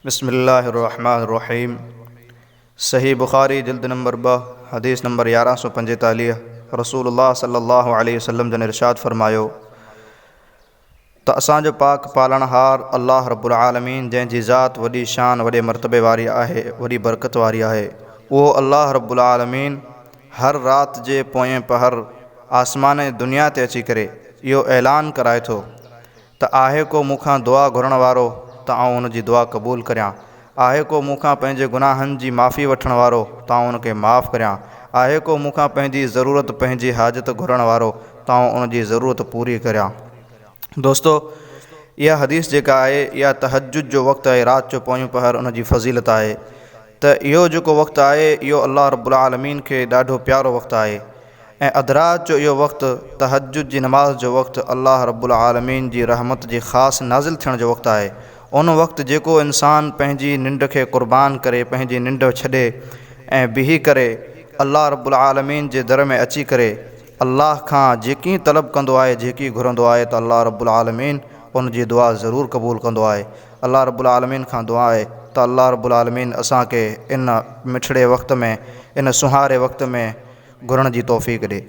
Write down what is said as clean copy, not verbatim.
बिस्मिल्लाहिर्रहमानिर्रहीम। सही बुखारी जिल्द नंबर 2 हदीस नंबर 1145। रसूलुल्लाह सल्लल्लाहु अलैहि वसल्लम जन इरशाद फरमायो त असांजो पाक पालनहार अल्लाह रब्बुल आलमीन जंहिंजी ज़ात वॾी शान वॾे मरतबे वारी आहे, वॾी बरकत वारी आहे, उहो अल्लाह रब्बुल आलमीन हर राति जे पोएं पहर आसमान दुनिया ते अची करे इहो ऐलान कराए थो त आहे को मूंखां दुआ घुरण वारो त आउं उन जी दुआ क़बूल करियां, आहे को मूंखां पंहिंजे गुनाहनि जी माफ़ी वठण वारो त आउं उनखे माफ़ करियां, आहे को मूंखां पंहिंजी ज़रूरत पंहिंजी हाजत घुरण वारो त आउं उन जी ज़रूरत पूरी करियां। दोस्तो, इहा हदीस जेका आहे इहा तहज्जुद जो वक़्तु आहे, राति जो पोयों पहर उन जी फ़ज़ीलत आहे। त इहो जेको वक़्तु आहे इहो अल्लाह रब्बुल आलमीन खे ॾाढो प्यारो वक़्तु आहे ऐं अधरात जो इहो वक़्तु, तहज्जुद जी नमाज़ जो वक़्तु अल्लाह रब्बुल आलमीन जी रहमत जी ख़ासि नाज़िल थियण जो वक़्तु आहे। उन वक़्तु जेको इंसान पंहिंजी निंड खे क़ुर्बान करे, पंहिंजी निंड छॾे ऐं बीही करे अल्लाह रब्बुल आलमीन जे दर में अची करे अल्लाह खां जेकी तलब कंदो आहे, जेकी घुरंदो आहे, त अल्लाह रब्बुल आलमीन उन जी दुआ ज़रूरु क़बूल कंदो आहे। अल्लाह रब्बुल आलमीन खां दुआ आहे त अल्लाह रब्बुल आलमीन असांखे इन मिठड़े वक़्त में, इन सुहारे वक़्त में घुरण जी तौफ़ीक़ ॾिए।